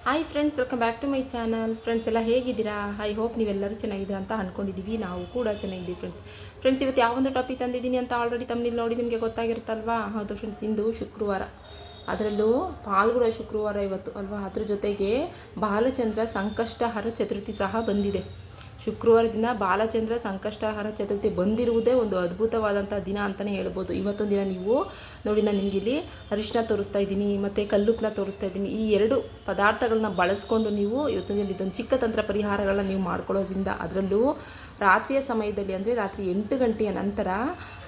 Hi friends, welcome back to my channel. Friends ಎಲ್ಲ ಹೇಗಿದ್ದೀರಾ? I hope ನೀವೆಲ್ಲರೂ ಚೆನ್ನಾಗಿದ್ದೀರಾ ಅಂತ ಅಂದ್ಕೊಂಡಿದ್ದೀವಿ. ನಾವು ಕೂಡ ಚೆನ್ನಾಗಿದ್ದೀವಿ ಫ್ರೆಂಡ್ಸ್ ಇವತ್ತು ಯಾವೊಂದು ಟಾಪಿಕ್ ತಂದಿದ್ದೀನಿ ಅಂತ ಆಲ್ರೆಡಿ ತಮ್ಮಲ್ಲಿ ನೋಡಿ ನಿಮಗೆ ಗೊತ್ತಾಗಿರುತ್ತಲ್ವಾ? ಹೌದು ಫ್ರೆಂಡ್ಸ್, ಇಂದು ಶುಕ್ರವಾರ, ಅದರಲ್ಲೂ ಪಾಲ್ಗುಣ ಶುಕ್ರವಾರ ಇವತ್ತು ಅಲ್ವಾ. ಅದ್ರ ಜೊತೆಗೆ ಬಾಲಚಂದ್ರ ಸಂಕಷ್ಟಹರ ಚತುರ್ಥಿ ಸಹ ಬಂದಿದೆ. ಶುಕ್ರವಾರದಿಂದ ಬಾಲಚಂದ್ರ ಸಂಕಷ್ಟಹರ ಚತುರ್ಥಿ ಬಂದಿರುವುದೇ ಒಂದು ಅದ್ಭುತವಾದಂಥ ದಿನ ಅಂತಲೇ ಹೇಳ್ಬೋದು. ಇವತ್ತೊಂದು ದಿನ ನೀವು ನೋಡಿ, ನಾನು ನಿಮಗೆ ಇಲ್ಲಿ ಅರಿಶಿನ ತೋರಿಸ್ತಾ ಇದ್ದೀನಿ ಮತ್ತು ಕಲ್ಲುಕ್ಲ ತೋರಿಸ್ತಾ ಇದ್ದೀನಿ. ಈ ಎರಡು ಪದಾರ್ಥಗಳನ್ನ ಬಳಸ್ಕೊಂಡು ನೀವು ಇವತ್ತೊಂದು ಇದೊಂದು ಚಿಕ್ಕ ತಂತ್ರ ಪರಿಹಾರಗಳನ್ನ ನೀವು ಮಾಡ್ಕೊಳ್ಳೋದ್ರಿಂದ, ಅದರಲ್ಲೂ ರಾತ್ರಿಯ ಸಮಯದಲ್ಲಿ ಅಂದರೆ ರಾತ್ರಿ 8 ಗಂಟೆಯ ನಂತರ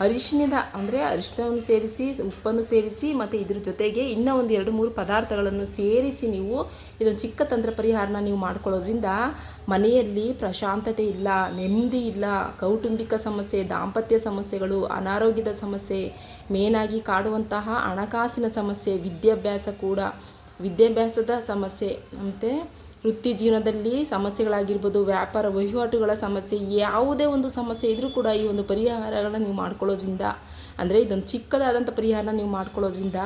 ಅರಿಶಿನವನ್ನು ಸೇರಿಸಿ, ಉಪ್ಪನ್ನು ಸೇರಿಸಿ ಮತ್ತು ಇದ್ರ ಜೊತೆಗೆ ಇನ್ನೂ ಒಂದು 2-3 ಪದಾರ್ಥಗಳನ್ನು ಸೇರಿಸಿ ನೀವು ಇದೊಂದು ಚಿಕ್ಕ ತಂತ್ರ ಪರಿಹಾರನ ನೀವು ಮಾಡ್ಕೊಳ್ಳೋದ್ರಿಂದ ಮನೆಯಲ್ಲಿ ಪ್ರಶಾಂತತೆ ಇಲ್ಲ, ನೆಮ್ಮದಿ ಇಲ್ಲ, ಕೌಟುಂಬಿಕ ಸಮಸ್ಯೆ, ದಾಂಪತ್ಯ ಸಮಸ್ಯೆಗಳು, ಅನಾರೋಗ್ಯದ ಸಮಸ್ಯೆ, ಮೇನಾಗಿ ಕಾಡುವಂತಹ ಹಣಕಾಸಿನ ಸಮಸ್ಯೆ, ವಿದ್ಯಾಭ್ಯಾಸದ ಸಮಸ್ಯೆ, ಮತ್ತು ವೃತ್ತಿ ಜೀವನದಲ್ಲಿ ಸಮಸ್ಯೆಗಳಾಗಿರ್ಬೋದು, ವ್ಯಾಪಾರ ವಹಿವಾಟುಗಳ ಸಮಸ್ಯೆ, ಯಾವುದೇ ಒಂದು ಸಮಸ್ಯೆ ಇದ್ದರೂ ಕೂಡ ಈ ಒಂದು ಪರಿಹಾರಗಳನ್ನ ನೀವು ಮಾಡ್ಕೊಳ್ಳೋದ್ರಿಂದ, ಅಂದರೆ ಇದೊಂದು ಚಿಕ್ಕದಾದಂಥ ಪರಿಹಾರನ ನೀವು ಮಾಡ್ಕೊಳ್ಳೋದ್ರಿಂದ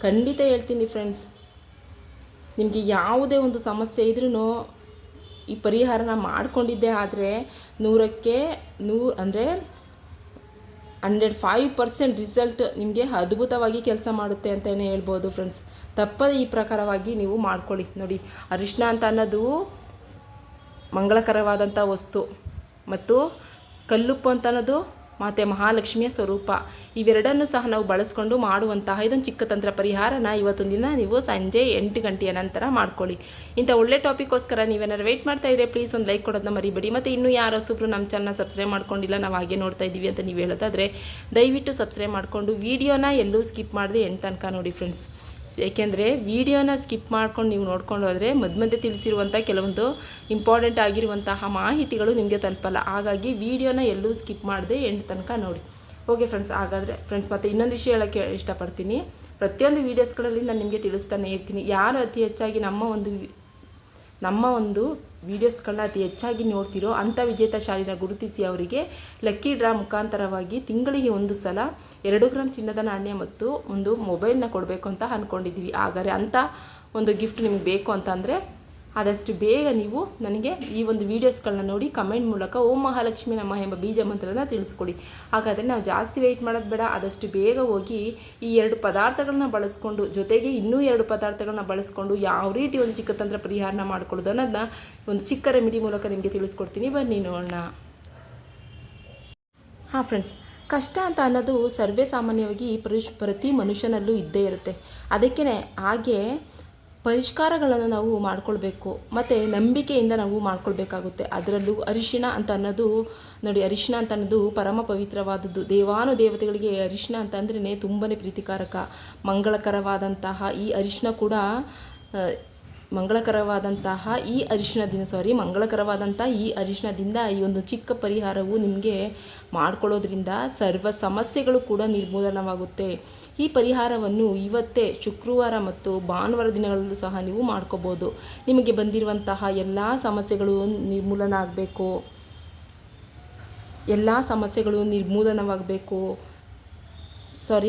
ಖಂಡಿತ ಹೇಳ್ತೀನಿ ಫ್ರೆಂಡ್ಸ್, ನಿಮಗೆ ಯಾವುದೇ ಒಂದು ಸಮಸ್ಯೆ ಇದ್ರೂ ಈ ಪರಿಹಾರನ ಮಾಡಿಕೊಂಡಿದ್ದೇ ಆದರೆ 100ಕ್ಕೆ 105% ರಿಸಲ್ಟ್ ನಿಮಗೆ ಅದ್ಭುತವಾಗಿ ಕೆಲಸ ಮಾಡುತ್ತೆ ಅಂತಲೇ ಹೇಳ್ಬೋದು ಫ್ರೆಂಡ್ಸ್. ತಪ್ಪದೆ ಈ ಪ್ರಕಾರವಾಗಿ ನೀವು ಮಾಡ್ಕೊಳ್ಳಿ. ನೋಡಿ, ಅರಿಶಿನ ಅಂತ ಅನ್ನೋದು ಮಂಗಳಕರವಾದಂಥ ವಸ್ತು, ಮತ್ತು ಕಲ್ಲುಪ್ಪು ಅಂತ ಅನ್ನೋದು ಮತ್ತು ಮಹಾಲಕ್ಷ್ಮಿಯ ಸ್ವರೂಪ. ಇವೆರಡನ್ನೂ ಸಹ ನಾವು ಬಳಸ್ಕೊಂಡು ಮಾಡುವಂತಹ ಇದೊಂದು ಚಿಕ್ಕ ತಂತ್ರ ಪರಿಹಾರನ ಇವತ್ತೊಂದು ದಿನ ನೀವು ಸಂಜೆ 8 ಗಂಟೆಯ ನಂತರ ಮಾಡ್ಕೊಳ್ಳಿ. ಇಂಥ ಒಳ್ಳೆ ಟಾಪಿಕ್ಕೋಸ್ಕರ ನೀವೇನಾದ್ರು ವೆಯ್ಟ್ ಮಾಡ್ತಾ ಇದ್ದರೆ ಪ್ಲೀಸ್ ಒಂದು ಲೈಕ್ ಕೊಡೋದನ್ನ ಮರಿಬೇಡಿ. ಮತ್ತು ಇನ್ನೂ ಯಾರು ಹೊಸಬ್ರು ನಮ್ಮ ಚಾನಲ್ ಸಬ್ಸ್ಕ್ರೈಬ್ ಮಾಡ್ಕೊಂಡಿಲ್ಲ, ನಾವು ಹಾಗೆ ನೋಡ್ತಾ ಇದ್ದೀವಿ ಅಂತ ನೀವು ಹೇಳೋದಾದರೆ ದಯವಿಟ್ಟು ಸಬ್ಸ್ಕ್ರೈಬ್ ಮಾಡಿಕೊಂಡು ವಿಡಿಯೋನ ಎಲ್ಲೂ ಸ್ಕಿಪ್ ಮಾಡದೆ ಎಂಟು ತನಕ ನೋಡಿ ಫ್ರೆಂಡ್ಸ್. ಏಕೆಂದರೆ ವಿಡಿಯೋನ ಸ್ಕಿಪ್ ಮಾಡ್ಕೊಂಡು ನೀವು ನೋಡ್ಕೊಂಡು ಹೋದರೆ ಮಧ್ಯೆ ತಿಳಿಸಿರುವಂಥ ಕೆಲವೊಂದು ಇಂಪಾರ್ಟೆಂಟ್ ಆಗಿರುವಂತಹ ಮಾಹಿತಿಗಳು ನಿಮಗೆ ತಲುಪಲ್ಲ. ಹಾಗಾಗಿ ವಿಡಿಯೋನ ಎಲ್ಲೂ ಸ್ಕಿಪ್ ಮಾಡದೆ ಎಂಟು ತನಕ ನೋಡಿ. ಓಕೆ ಫ್ರೆಂಡ್ಸ್, ಹಾಗಾದರೆ ಫ್ರೆಂಡ್ಸ್ ಮತ್ತು ಇನ್ನೊಂದು ವಿಷಯ ಹೇಳೋಕ್ಕೆ ಇಷ್ಟಪಡ್ತೀನಿ. ಪ್ರತಿಯೊಂದು ವೀಡಿಯೋಸ್ಗಳಲ್ಲಿ ನಾನು ನಿಮಗೆ ತಿಳಿಸ್ತಾನೆ ಇರ್ತೀನಿ. ಯಾರು ಅತಿ ಹೆಚ್ಚಾಗಿ ನಮ್ಮ ಒಂದು ವೀಡಿಯೋಸ್ಗಳನ್ನ ಅತಿ ಹೆಚ್ಚಾಗಿ ನೋಡ್ತಿರೋ ಅಂಥ ವಿಜೇತ ಶಾಲಿನ ಗುರುತಿಸಿ ಅವರಿಗೆ ಲಕ್ಕಿ ಡ್ರಾ ಮುಖಾಂತರವಾಗಿ ತಿಂಗಳಿಗೆ ಒಂದು ಸಲ 2 ಗ್ರಾಮ್ ಚಿನ್ನದ ನಾಣ್ಯ ಮತ್ತು ಒಂದು ಮೊಬೈಲ್ನ ಕೊಡಬೇಕು ಅಂತ ಅಂದ್ಕೊಂಡಿದ್ದೀವಿ. ಹಾಗಾದರೆ ಅಂಥ ಒಂದು ಗಿಫ್ಟ್ ನಿಮಗೆ ಬೇಕು ಅಂತಂದರೆ ಆದಷ್ಟು ಬೇಗ ನೀವು ನನಗೆ ಈ ಒಂದು ವೀಡಿಯೋಸ್ಗಳನ್ನ ನೋಡಿ ಕಮೆಂಟ್ ಮೂಲಕ ಓಂ ಮಹಾಲಕ್ಷ್ಮಿ ನಮಃ ಎಂಬ ಬೀಜ ಮಂತ್ರನ ತಿಳಿಸ್ಕೊಡಿ. ಹಾಗಾದರೆ ನಾವು ಜಾಸ್ತಿ ವೆಯ್ಟ್ ಮಾಡೋದು ಬೇಡ, ಆದಷ್ಟು ಬೇಗ ಹೋಗಿ ಈ 2 ಪದಾರ್ಥಗಳನ್ನ ಬಳಸ್ಕೊಂಡು, ಜೊತೆಗೆ ಇನ್ನೂ 2 ಪದಾರ್ಥಗಳನ್ನ ಬಳಸ್ಕೊಂಡು ಯಾವ ರೀತಿ ಒಂದು ಚಿಕ್ಕ ತಂತ್ರ ಪರಿಹಾರನ ಮಾಡ್ಕೊಳ್ಳೋದು ಅನ್ನೋದನ್ನ ಒಂದು ಚಿಕ್ಕ ರೆಮಿಡಿ ಮೂಲಕ ನಿಮಗೆ ತಿಳಿಸ್ಕೊಡ್ತೀನಿ. ಬನ್ನಿ ನೋಡೋಣ. ಹಾಂ ಫ್ರೆಂಡ್ಸ್, ಕಷ್ಟ ಅಂತ ಅನ್ನೋದು ಸರ್ವೇ ಸಾಮಾನ್ಯವಾಗಿ ಪ್ರತಿ ಮನುಷ್ಯನಲ್ಲೂ ಇದ್ದೇ ಇರುತ್ತೆ. ಅದಕ್ಕೇ ಹಾಗೆ ಪರಿಷ್ಕಾರಗಳನ್ನು ನಾವು ಮಾಡ್ಕೊಳ್ಬೇಕು ಮತ್ತು ನಂಬಿಕೆಯಿಂದ ನಾವು ಮಾಡ್ಕೊಳ್ಬೇಕಾಗುತ್ತೆ. ಅದರಲ್ಲೂ ಅರಿಶಿನ ಅಂತ ಅನ್ನೋದು ನೋಡಿ, ಅರಿಶಿನ ಅಂತ ಅನ್ನೋದು ಪರಮ ಪವಿತ್ರವಾದದ್ದು. ದೇವತೆಗಳಿಗೆ ಅರಿಶಿನ ಅಂತಂದ್ರೇ ತುಂಬಾ ಪ್ರೀತಿಕಾರಕ. ಮಂಗಳಕರವಾದಂತಹ ಈ ಅರಿಶಿನ ಕೂಡ ಮಂಗಳಕರವಾದಂತಹ ಈ ಅರಿಶಿನದಿಂದ ಈ ಒಂದು ಚಿಕ್ಕ ಪರಿಹಾರವು ನಿಮಗೆ ಮಾಡ್ಕೊಳ್ಳೋದ್ರಿಂದ ಸರ್ವ ಸಮಸ್ಯೆಗಳು ಕೂಡ ನಿರ್ಮೂಲನವಾಗುತ್ತೆ. ಈ ಪರಿಹಾರವನ್ನು ಇವತ್ತೇ ಶುಕ್ರವಾರ ಮತ್ತು ಭಾನುವಾರ ದಿನಗಳಲ್ಲೂ ಸಹ ನೀವು ಮಾಡ್ಕೋಬೋದು. ನಿಮಗೆ ಬಂದಿರುವಂತಹ ಎಲ್ಲ ಸಮಸ್ಯೆಗಳು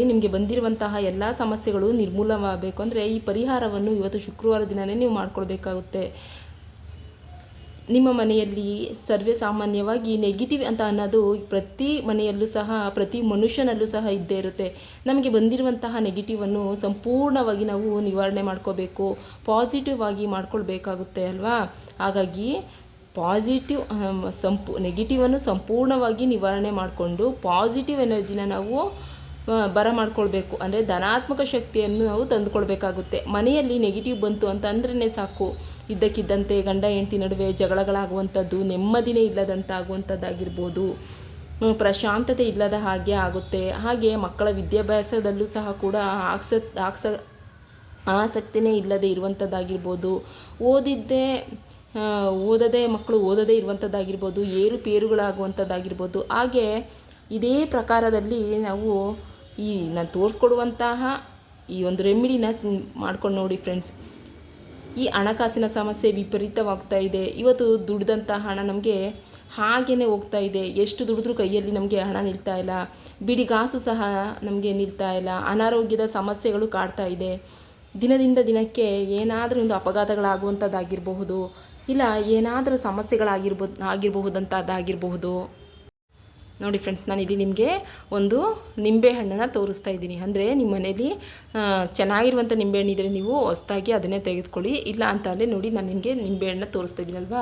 ನಿಮಗೆ ಬಂದಿರುವಂತಹ ಎಲ್ಲ ಸಮಸ್ಯೆಗಳು ನಿರ್ಮೂಲನವಾಗಬೇಕು ಅಂದರೆ ಈ ಪರಿಹಾರವನ್ನು ಇವತ್ತು ಶುಕ್ರವಾರ ದಿನವೇ ನೀವು ಮಾಡ್ಕೊಳ್ಬೇಕಾಗುತ್ತೆ. ನಿಮ್ಮ ಮನೆಯಲ್ಲಿ ಸರ್ವೇ ಸಾಮಾನ್ಯವಾಗಿ ನೆಗೆಟಿವ್ ಅಂತ ಅನ್ನೋದು ಪ್ರತಿ ಮನೆಯಲ್ಲೂ ಸಹ, ಪ್ರತಿ ಮನುಷ್ಯನಲ್ಲೂ ಸಹ ಇದ್ದೇ ಇರುತ್ತೆ. ನಮಗೆ ಬಂದಿರುವಂತಹ ನೆಗೆಟಿವನ್ನು ಸಂಪೂರ್ಣವಾಗಿ ನಾವು ನಿವಾರಣೆ ಮಾಡ್ಕೋಬೇಕು, ಪಾಸಿಟಿವ್ ಆಗಿ ಮಾಡ್ಕೊಳ್ಬೇಕಾಗುತ್ತೆ ಅಲ್ವಾ. ಹಾಗಾಗಿ ನೆಗೆಟಿವನ್ನು ಸಂಪೂರ್ಣವಾಗಿ ನಿವಾರಣೆ ಮಾಡಿಕೊಂಡು ಪಾಸಿಟಿವ್ ಎನರ್ಜಿನ ನಾವು ಮಾಡ್ಕೊಳ್ಬೇಕು. ಅಂದರೆ ಧನಾತ್ಮಕ ಶಕ್ತಿಯನ್ನು ನಾವು ತಂದುಕೊಳ್ಬೇಕಾಗುತ್ತೆ. ಮನೆಯಲ್ಲಿ ನೆಗೆಟಿವ್ ಬಂತು ಅಂತ ಅಂದ್ರೇ ಸಾಕು, ಇದ್ದಕ್ಕಿದ್ದಂತೆ ಗಂಡ ಹೆಂಡತಿ ನಡುವೆ ಜಗಳಗಳಾಗುವಂಥದ್ದು, ನೆಮ್ಮದಿನೇ ಇಲ್ಲದಂತಾಗುವಂಥದ್ದಾಗಿರ್ಬೋದು, ಪ್ರಶಾಂತತೆ ಇಲ್ಲದ ಹಾಗೆ ಆಗುತ್ತೆ. ಹಾಗೆ ಮಕ್ಕಳ ವಿದ್ಯಾಭ್ಯಾಸದಲ್ಲೂ ಸಹ ಕೂಡ ಆಸಕ್ತಿನೇ ಇಲ್ಲದೆ ಇರುವಂಥದ್ದಾಗಿರ್ಬೋದು, ಮಕ್ಕಳು ಓದದೇ ಇರುವಂಥದ್ದಾಗಿರ್ಬೋದು, ಏರುಪೇರುಗಳಾಗುವಂಥದ್ದಾಗಿರ್ಬೋದು. ಹಾಗೆ ಇದೇ ಪ್ರಕಾರದಲ್ಲಿ ನಾವು ನಾನು ತೋರಿಸ್ಕೊಡುವಂತಹ ಈ ಒಂದು ರೆಮಿಡಿನ ಮಾಡ್ಕೊಂಡು ನೋಡಿ ಫ್ರೆಂಡ್ಸ್. ಈ ಹಣಕಾಸಿನ ಸಮಸ್ಯೆ ವಿಪರೀತವಾಗ್ತಾ ಇದೆ. ಇವತ್ತು ದುಡಿದಂಥ ಹಣ ನಮಗೆ ಹಾಗೇ ಹೋಗ್ತಾ ಇದೆ. ಎಷ್ಟು ದುಡಿದ್ರೂ ಕೈಯಲ್ಲಿ ನಮಗೆ ಹಣ ನಿಲ್ತಾ ಇಲ್ಲ, ಬಿಡಿಗಾಸು ಸಹ ನಮಗೆ ನಿಲ್ತಾ ಇಲ್ಲ. ಅನಾರೋಗ್ಯದ ಸಮಸ್ಯೆಗಳು ಕಾಡ್ತಾ ಇದೆ. ದಿನದಿಂದ ದಿನಕ್ಕೆ ಏನಾದರೂ ಒಂದು ಅಪಘಾತಗಳಾಗುವಂಥದ್ದಾಗಿರಬಹುದು, ಇಲ್ಲ ಏನಾದರೂ ಸಮಸ್ಯೆಗಳಾಗಿರಬಹುದಂಥದ್ದಾಗಿರಬಹುದು. ನೋಡಿ ಫ್ರೆಂಡ್ಸ್, ನಾನಿಲ್ಲಿ ನಿಮಗೆ ಒಂದು ನಿಂಬೆಹಣ್ಣನ್ನು ತೋರಿಸ್ತಾ ಇದ್ದೀನಿ. ಅಂದರೆ ನಿಮ್ಮ ಮನೇಲಿ ಚೆನ್ನಾಗಿರುವಂಥ ನಿಂಬೆಹಣ್ಣು ಇದ್ದರೆ ನೀವು ಹೊಸದಾಗಿ ಅದನ್ನೇ ತೆಗೆದುಕೊಳ್ಳಿ. ಇಲ್ಲ ಅಂತ ಅಂದರೆ ನೋಡಿ, ನಾನು ನಿಮಗೆ ನಿಂಬೆಹಣ್ಣು ತೋರಿಸ್ತಾ ಇದ್ದೀನಲ್ವಾ,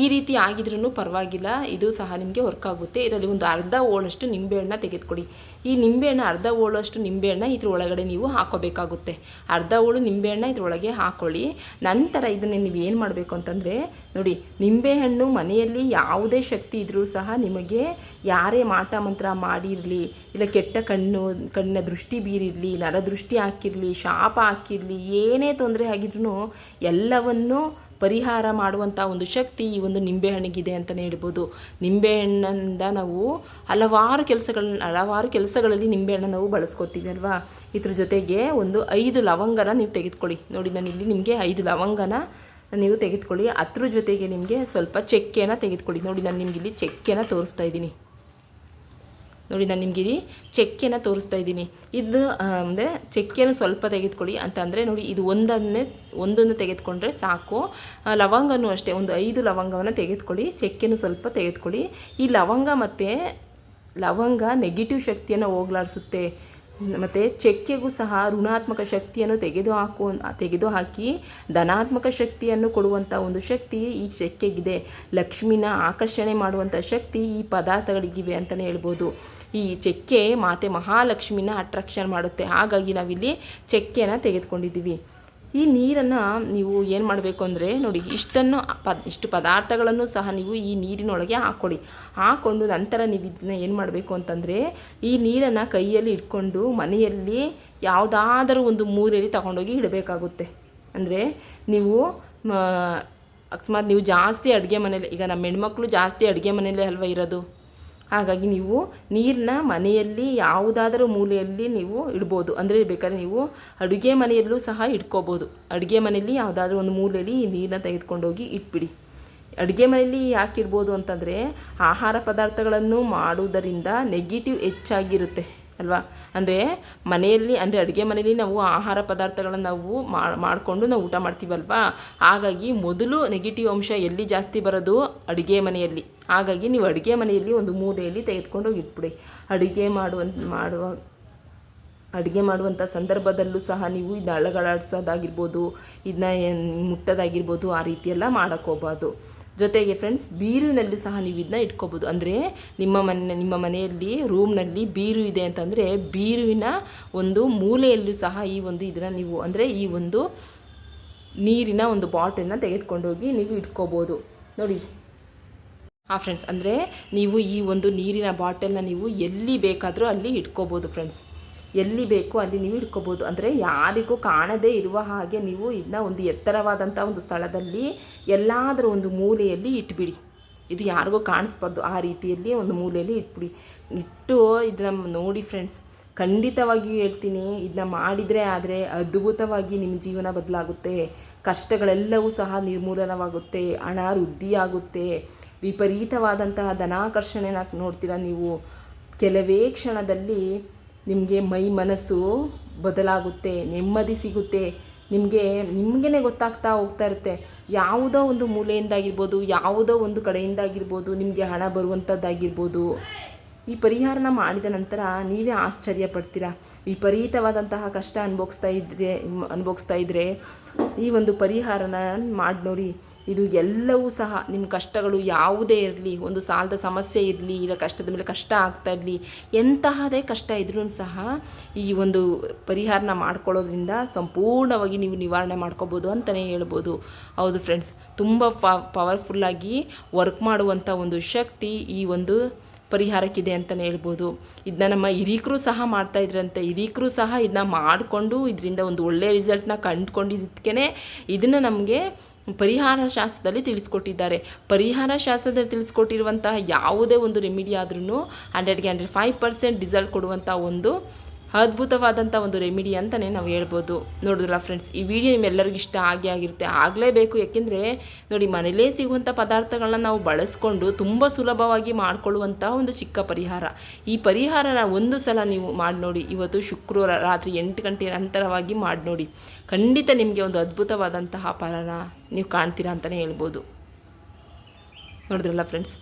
ಈ ರೀತಿ ಆಗಿದ್ರೂ ಪರವಾಗಿಲ್ಲ, ಇದು ಸಹ ನಿಮಗೆ ವರ್ಕ್ ಆಗುತ್ತೆ. ಇದರಲ್ಲಿ ಒಂದು ಅರ್ಧ ಹೋಳಷ್ಟು ನಿಂಬೆಹಣ್ಣು ತೆಗೆದುಕೊಳ್ಳಿ. ಈ ನಿಂಬೆಹಣ್ಣು ಅರ್ಧ ಹೋಳಷ್ಟು ನಿಂಬೆಹಣ್ಣು ಇದ್ರ ಒಳಗಡೆ ನೀವು ಹಾಕೋಬೇಕಾಗುತ್ತೆ. ಅರ್ಧ ಹೋಳು ನಿಂಬೆಹಣ್ಣು ಇದ್ರೊಳಗೆ ಹಾಕ್ಕೊಳ್ಳಿ. ನಂತರ ಇದನ್ನು ನೀವು ಏನು ಮಾಡಬೇಕು ಅಂತಂದರೆ ನೋಡಿ, ನಿಂಬೆಹಣ್ಣು ಮನೆಯಲ್ಲಿ ಯಾವುದೇ ಶಕ್ತಿ ಇದ್ದರೂ ಸಹ ನಿಮಗೆ ಯಾರೇ ಮಾಟ ಮಂತ್ರ ಮಾಡಿರಲಿ, ಇಲ್ಲ ಕೆಟ್ಟ ಕಣ್ಣಿನ ದೃಷ್ಟಿ ಬೀರಿರಲಿ, ನರದೃಷ್ಟಿ ಹಾಕಿರಲಿ, ಶಾಪ ಹಾಕಿರಲಿ, ಏನೇ ತೊಂದರೆ ಆಗಿದ್ರೂ ಎಲ್ಲವನ್ನೂ ಪರಿಹಾರ ಮಾಡುವಂಥ ಒಂದು ಶಕ್ತಿ ಈ ಒಂದು ನಿಂಬೆಹಣ್ಣಿಗಿದೆ ಅಂತಲೇ ಹೇಳ್ಬೋದು. ನಿಂಬೆಹಣ್ಣಿಂದ ನಾವು ಹಲವಾರು ಕೆಲಸಗಳಲ್ಲಿ ನಿಂಬೆಹಣ್ಣು ನಾವು ಬಳಸ್ಕೊತೀವಿ ಅಲ್ವಾ. ಇದ್ರ ಜೊತೆಗೆ ಒಂದು 5 ಲವಂಗನ ನೀವು ತೆಗೆದುಕೊಳ್ಳಿ. ನೋಡಿ, ನಾನಿಲ್ಲಿ ನಿಮಗೆ 5 ಲವಂಗನ ನೀವು ತೆಗೆದುಕೊಳ್ಳಿ. ಅದ್ರ ಜೊತೆಗೆ ನಿಮಗೆ ಸ್ವಲ್ಪ ಚಕ್ಕೆನ ತೆಗೆದುಕೊಳ್ಳಿ. ನೋಡಿ, ನಾನು ನಿಮಗಿಲ್ಲಿ ಚಕ್ಕೆನ ತೋರಿಸ್ತಾ ಇದ್ದೀನಿ. ನೋಡಿ, ನಾನು ನಿಮಗಿಲ್ಲಿ ಚಕ್ಕೆನ ತೋರಿಸ್ತಾ ಇದ್ದೀನಿ. ಇದು ಅಂದರೆ ಚಕ್ಕೆನ ಸ್ವಲ್ಪ ತೆಗೆದುಕೊಳ್ಳಿ ಅಂತಂದರೆ ನೋಡಿ, ಇದು ಒಂದನ್ನು ತೆಗೆದುಕೊಂಡ್ರೆ ಸಾಕು. ಲವಂಗನೂ ಅಷ್ಟೇ, ಒಂದು 5 ಲವಂಗವನ್ನು ತೆಗೆದುಕೊಳ್ಳಿ. ಚಕ್ಕೆನೂ ಸ್ವಲ್ಪ ತೆಗೆದುಕೊಳ್ಳಿ. ಈ ಲವಂಗ ನೆಗೆಟಿವ್ ಶಕ್ತಿಯನ್ನು ಹೋಗಲಾಡಿಸುತ್ತೆ. ಮತ್ತು ಚಕ್ಕೆಗೂ ಸಹ ಋಣಾತ್ಮಕ ಶಕ್ತಿಯನ್ನು ತೆಗೆದುಹಾಕಿ ಧನಾತ್ಮಕ ಶಕ್ತಿಯನ್ನು ಕೊಡುವಂಥ ಒಂದು ಶಕ್ತಿ ಈ ಚಕ್ಕೆಗಿದೆ. ಲಕ್ಷ್ಮಿನ ಆಕರ್ಷಣೆ ಮಾಡುವಂಥ ಶಕ್ತಿ ಈ ಪದಾರ್ಥಗಳಿಗಿವೆ ಅಂತಲೇ ಹೇಳ್ಬೋದು. ಈ ಚಕ್ಕೆ ಮಾತೆ ಮಹಾಲಕ್ಷ್ಮಿನ ಅಟ್ರಾಕ್ಷನ್ ಮಾಡುತ್ತೆ. ಹಾಗಾಗಿ ನಾವಿಲ್ಲಿ ಚಕ್ಕೆನ ತೆಗೆದುಕೊಂಡಿದ್ದೀವಿ. ಈ ನೀರನ್ನು ನೀವು ಏನು ಮಾಡಬೇಕು ಅಂದರೆ ನೋಡಿ, ಇಷ್ಟು ಪದಾರ್ಥಗಳನ್ನು ಸಹ ನೀವು ಈ ನೀರಿನೊಳಗೆ ಹಾಕ್ಕೊಂಡು ನಂತರ ನೀವು ಇದನ್ನ ಏನು ಮಾಡಬೇಕು ಅಂತಂದರೆ ಈ ನೀರನ್ನು ಕೈಯಲ್ಲಿ ಇಟ್ಕೊಂಡು ಮನೆಯಲ್ಲಿ ಯಾವುದಾದರೂ ಒಂದು ಮೂಲೆಯಲ್ಲಿ ತಗೊಂಡೋಗಿ ಇಡಬೇಕಾಗುತ್ತೆ. ಅಂದರೆ ನೀವು ಅಕಸ್ಮಾತ್ ನೀವು ಜಾಸ್ತಿ ಅಡುಗೆ ಮನೇಲಿ, ಈಗ ನಮ್ಮ ಹೆಣ್ಮಕ್ಳು ಜಾಸ್ತಿ ಅಡುಗೆ ಮನೆಯಲ್ಲೇ ಅಲ್ವಾ ಇರೋದು, ಹಾಗಾಗಿ ನೀವು ನೀರನ್ನ ಮನೆಯಲ್ಲಿ ಯಾವುದಾದರೂ ಮೂಲೆಯಲ್ಲಿ ನೀವು ಇಡ್ಬೋದು. ಅಂದರೆ ಬೇಕಾದ್ರೆ ನೀವು ಅಡುಗೆ ಮನೆಯಲ್ಲೂ ಸಹ ಇಟ್ಕೋಬೋದು. ಅಡುಗೆ ಮನೆಯಲ್ಲಿ ಯಾವುದಾದ್ರೂ ಒಂದು ಮೂಲೆಯಲ್ಲಿ ಈ ನೀರನ್ನ ತೆಗೆದುಕೊಂಡೋಗಿ ಇಟ್ಬಿಡಿ. ಅಡುಗೆ ಮನೆಯಲ್ಲಿ ಯಾಕೆ ಇಡ್ಬೋದು ಅಂತಂದರೆ ಆಹಾರ ಪದಾರ್ಥಗಳನ್ನು ಮಾಡುವುದರಿಂದ ನೆಗೆಟಿವ್ ಹೆಚ್ಚಾಗಿರುತ್ತೆ ಅಲ್ವಾ. ಅಂದರೆ ಮನೆಯಲ್ಲಿ, ಅಂದರೆ ಅಡುಗೆ ಮನೆಯಲ್ಲಿ ನಾವು ಆಹಾರ ಪದಾರ್ಥಗಳನ್ನು ನಾವು ಮಾಡಿಕೊಂಡು ನಾವು ಊಟ ಮಾಡ್ತೀವಲ್ವಾ, ಹಾಗಾಗಿ ಮೊದಲು ನೆಗೆಟಿವ್ ಅಂಶ ಎಲ್ಲಿ ಜಾಸ್ತಿ ಬರೋದು, ಅಡುಗೆ ಮನೆಯಲ್ಲಿ. ಹಾಗಾಗಿ ನೀವು ಅಡುಗೆ ಮನೆಯಲ್ಲಿ ಒಂದು ಮೂಲೆಯಲ್ಲಿ ತೆಗೆದುಕೊಂಡು ಇಟ್ಬಿಡಿ. ಅಡುಗೆ ಮಾಡುವಂಥ ಸಂದರ್ಭದಲ್ಲೂ ಸಹ ನೀವು ಇದನ್ನ ಅಳಗಡಾಡಿಸೋದಾಗಿರ್ಬೋದು, ಇದನ್ನ ಮುಟ್ಟೋದಾಗಿರ್ಬೋದು, ಆ ರೀತಿಯೆಲ್ಲ ಮಾಡೋಕ್ಕೋಗ್ಬಾರ್ದು. ಜೊತೆಗೆ ಫ್ರೆಂಡ್ಸ್, ಬೀರುವಿನಲ್ಲಿ ಸಹ ನೀವು ಇದನ್ನ ಇಟ್ಕೋಬೋದು. ಅಂದರೆ ನಿಮ್ಮ ಮನೆಯಲ್ಲಿ ರೂಮ್ನಲ್ಲಿ ಬೀರು ಇದೆ ಅಂತಂದರೆ ಬೀರುವಿನ ಒಂದು ಮೂಲೆಯಲ್ಲೂ ಸಹ ಇದನ್ನು ನೀವು, ಅಂದರೆ ಈ ಒಂದು ನೀರಿನ ಒಂದು ಬಾಟಲನ್ನ ತೆಗೆದುಕೊಂಡೋಗಿ ನೀವು ಇಟ್ಕೋಬೋದು. ನೋಡಿ ಫ್ರೆಂಡ್ಸ್, ಅಂದರೆ ನೀವು ಈ ಒಂದು ನೀರಿನ ಬಾಟಲ್ನ ನೀವು ಎಲ್ಲಿ ಬೇಕಾದರೂ ಅಲ್ಲಿ ಇಟ್ಕೋಬೋದು ಫ್ರೆಂಡ್ಸ್. ಎಲ್ಲಿ ಬೇಕೋ ಅಲ್ಲಿ ನೀವು ಇಟ್ಕೋಬೋದು. ಅಂದರೆ ಯಾರಿಗೂ ಕಾಣದೇ ಇರುವ ಹಾಗೆ ನೀವು ಇದನ್ನ ಒಂದು ಎತ್ತರವಾದಂಥ ಒಂದು ಸ್ಥಳದಲ್ಲಿ ಎಲ್ಲಾದರೂ ಒಂದು ಮೂಲೆಯಲ್ಲಿ ಇಟ್ಬಿಡಿ. ಇದು ಯಾರಿಗೂ ಕಾಣಿಸ್ಬಾರ್ದು, ಆ ರೀತಿಯಲ್ಲಿ ಒಂದು ಮೂಲೆಯಲ್ಲಿ ಇಟ್ಟು ಇದನ್ನ ನೋಡಿ ಫ್ರೆಂಡ್ಸ್, ಖಂಡಿತವಾಗಿಯೂ ಹೇಳ್ತೀನಿ, ಇದನ್ನ ಮಾಡಿದರೆ ಆದರೆ ಅದ್ಭುತವಾಗಿ ನಿಮ್ಮ ಜೀವನ ಬದಲಾಗುತ್ತೆ. ಕಷ್ಟಗಳೆಲ್ಲವೂ ಸಹ ನಿರ್ಮೂಲನವಾಗುತ್ತೆ, ಹಣ ವೃದ್ಧಿಯಾಗುತ್ತೆ, ವಿಪರೀತವಾದಂತಹ ಧನಾಕರ್ಷಣೆನ ನೋಡ್ತೀರಾ ನೀವು. ಕೆಲವೇ ಕ್ಷಣದಲ್ಲಿ ನಿಮಗೆ ಮನಸ್ಸು ಬದಲಾಗುತ್ತೆ, ನೆಮ್ಮದಿ ಸಿಗುತ್ತೆ. ನಿಮಗೇ ಗೊತ್ತಾಗ್ತಾ ಹೋಗ್ತಾ ಇರುತ್ತೆ. ಯಾವುದೋ ಒಂದು ಮೂಲೆಯಿಂದಾಗಿರ್ಬೋದು, ಯಾವುದೋ ಒಂದು ಕಡೆಯಿಂದಾಗಿರ್ಬೋದು, ನಿಮಗೆ ಹಣ ಬರುವಂಥದ್ದಾಗಿರ್ಬೋದು. ಈ ಪರಿಹಾರನ ಮಾಡಿದ ನಂತರ ನೀವೇ ಆಶ್ಚರ್ಯ ಪಡ್ತೀರಾ. ವಿಪರೀತವಾದಂತಹ ಕಷ್ಟ ಅನುಭವಿಸ್ತಾ ಇದ್ದರೆ ಈ ಒಂದು ಪರಿಹಾರನ ಮಾಡಿ ನೋಡಿ. ಇದು ಎಲ್ಲವೂ ಸಹ ನಿಮ್ಮ ಕಷ್ಟಗಳು ಯಾವುದೇ ಇರಲಿ, ಒಂದು ಸಾಲದ ಸಮಸ್ಯೆ ಇರಲಿ, ಇಲ್ಲ ಕಷ್ಟದ ಮೇಲೆ ಕಷ್ಟ ಆಗ್ತಾ ಇರಲಿ, ಎಂತಹದೇ ಕಷ್ಟ ಇದ್ರೂ ಸಹ ಈ ಒಂದು ಪರಿಹಾರನ ಮಾಡ್ಕೊಳ್ಳೋದ್ರಿಂದ ಸಂಪೂರ್ಣವಾಗಿ ನೀವು ನಿವಾರಣೆ ಮಾಡ್ಕೋಬೋದು ಅಂತಲೇ ಹೇಳ್ಬೋದು. ಹೌದು ಫ್ರೆಂಡ್ಸ್, ತುಂಬ ಪವರ್ಫುಲ್ಲಾಗಿ ವರ್ಕ್ ಮಾಡುವಂಥ ಒಂದು ಶಕ್ತಿ ಈ ಒಂದು ಪರಿಹಾರಕ್ಕಿದೆ ಅಂತಲೇ ಹೇಳ್ಬೋದು. ಇದನ್ನ ನಮ್ಮ ಹಿರೀಕರು ಸಹ ಮಾಡ್ತಾಯಿದ್ರಂತೆ. ಹಿರೀಕರು ಸಹ ಇದನ್ನ ಮಾಡಿಕೊಂಡು ಇದರಿಂದ ಒಂದು ಒಳ್ಳೆಯ ರಿಸಲ್ಟ್ನ ಕಂಡುಕೊಂಡಿದ್ದಕ್ಕೇ ಇದನ್ನು ನಮಗೆ ಪರಿಹಾರ ಶಾಸ್ತ್ರದಲ್ಲಿ ತಿಳಿಸ್ಕೊಟ್ಟಿದ್ದಾರೆ. ಪರಿಹಾರ ಶಾಸ್ತ್ರದಲ್ಲಿ ತಿಳಿಸ್ಕೊಟ್ಟಿರುವಂತಹ ಯಾವುದೇ ಒಂದು ರೆಮಿಡಿ ಆದ್ರೂ 100ಗೆ 105% ರಿಸಲ್ಟ್ ಕೊಡುವಂಥ ಒಂದು ಅದ್ಭುತವಾದಂಥ ಒಂದು ರೆಮಿಡಿ ಅಂತಲೇ ನಾವು ಹೇಳ್ಬೋದು. ನೋಡಿದ್ರಲ್ಲ ಫ್ರೆಂಡ್ಸ್, ಈ ವಿಡಿಯೋ ನಿಮ್ಮೆಲ್ಲರಿಗೂ ಇಷ್ಟ ಆಗಿರುತ್ತೆ, ಆಗಲೇಬೇಕು. ಯಾಕೆಂದರೆ ನೋಡಿ, ಮನೇಲೇ ಸಿಗುವಂಥ ಪದಾರ್ಥಗಳನ್ನ ನಾವು ಬಳಸ್ಕೊಂಡು ತುಂಬ ಸುಲಭವಾಗಿ ಮಾಡಿಕೊಳ್ಳುವಂಥ ಒಂದು ಚಿಕ್ಕ ಪರಿಹಾರ. ಈ ಪರಿಹಾರನ ಒಂದು ಸಲ ನೀವು ಮಾಡಿ ನೋಡಿ. ಇವತ್ತು ಶುಕ್ರವಾರ ರಾತ್ರಿ 8 ಗಂಟೆ ನಂತರವಾಗಿ ಮಾಡಿ ನೋಡಿ. ಖಂಡಿತ ನಿಮಗೆ ಒಂದು ಅದ್ಭುತವಾದಂತಹ ಫಲನ ನೀವು ಕಾಣ್ತೀರಾ ಅಂತಲೇ ಹೇಳ್ಬೋದು. ನೋಡಿದ್ರಲ್ಲ ಫ್ರೆಂಡ್ಸ್,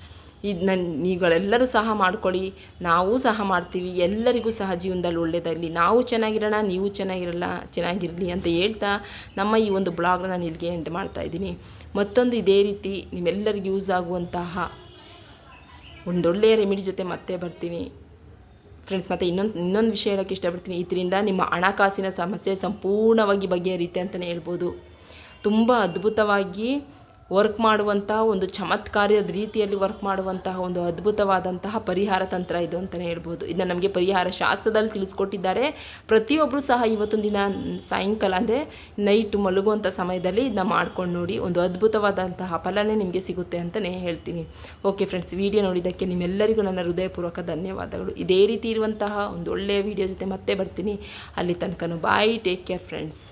ನೀವುಗಳೆಲ್ಲರೂ ಸಹ ಮಾಡ್ಕೊಳ್ಳಿ, ನಾವು ಸಹ ಮಾಡ್ತೀವಿ. ಎಲ್ಲರಿಗೂ ಸಹ ಜೀವನದಲ್ಲಿ ಒಳ್ಳೆಯದಾಗಲಿ, ನಾವು ಚೆನ್ನಾಗಿರೋಣ, ನೀವು ಚೆನ್ನಾಗಿರಲಿ ಅಂತ ಹೇಳ್ತಾ ನಮ್ಮ ಈ ಒಂದು ಬ್ಲಾಗ್ನ ನಾನು ಇಲ್ಲಿಗೆ ಎಂಡ್ ಮಾಡ್ತಾಯಿದ್ದೀನಿ. ಮತ್ತೊಂದು ಇದೇ ರೀತಿ ನಿಮ್ಮೆಲ್ಲರಿಗೂ ಯೂಸ್ ಆಗುವಂತಹ ಒಂದೊಳ್ಳೆಯ ರೆಮಿಡಿ ಜೊತೆ ಮತ್ತೆ ಬರ್ತೀನಿ ಫ್ರೆಂಡ್ಸ್. ಮತ್ತು ಇನ್ನೊಂದು ವಿಷಯ ಹೇಳೋಕ್ಕೆ ಇಷ್ಟಪಡ್ತೀನಿ. ಇದರಿಂದ ನಿಮ್ಮ ಹಣಕಾಸಿನ ಸಮಸ್ಯೆ ಸಂಪೂರ್ಣವಾಗಿ ಬಗೆಹರಿಯುತ್ತೆ ಅಂತಲೇ ಹೇಳ್ಬೋದು. ತುಂಬ ಅದ್ಭುತವಾಗಿ ವರ್ಕ್ ಮಾಡುವಂಥ ಒಂದು ಚಮತ್ಕಾರದ ರೀತಿಯಲ್ಲಿ ವರ್ಕ್ ಮಾಡುವಂತಹ ಒಂದು ಅದ್ಭುತವಾದಂತಹ ಪರಿಹಾರ ತಂತ್ರ ಇದು ಅಂತಲೇ ಹೇಳ್ಬೋದು. ಇದನ್ನು ನಮಗೆ ಪರಿಹಾರ ಶಾಸ್ತ್ರದಲ್ಲಿ ತಿಳಿಸ್ಕೊಟ್ಟಿದ್ದಾರೆ. ಪ್ರತಿಯೊಬ್ಬರು ಸಹ ಇವತ್ತೊಂದು ದಿನ ಸಾಯಂಕಾಲ ಅಂದರೆ ನೈಟು ಮಲಗುವಂಥ ಸಮಯದಲ್ಲಿ ಇದನ್ನ ಮಾಡ್ಕೊಂಡು ನೋಡಿ, ಒಂದು ಅದ್ಭುತವಾದಂತಹ ಫಲನೇ ನಿಮಗೆ ಸಿಗುತ್ತೆ ಅಂತಲೇ ಹೇಳ್ತೀನಿ. ಓಕೆ ಫ್ರೆಂಡ್ಸ್, ವಿಡಿಯೋ ನೋಡಿದ್ದಕ್ಕೆ ನಿಮ್ಮೆಲ್ಲರಿಗೂ ನನ್ನ ಹೃದಯಪೂರ್ವಕ ಧನ್ಯವಾದಗಳು. ಇದೇ ರೀತಿ ಇರುವಂತಹ ಒಂದು ಒಳ್ಳೆಯ ವಿಡಿಯೋ ಜೊತೆ ಮತ್ತೆ ಬರ್ತೀನಿ. ಅಲ್ಲಿ ತನಕ ಬಾಯ್, ಟೇಕ್ ಕೇರ್ ಫ್ರೆಂಡ್ಸ್.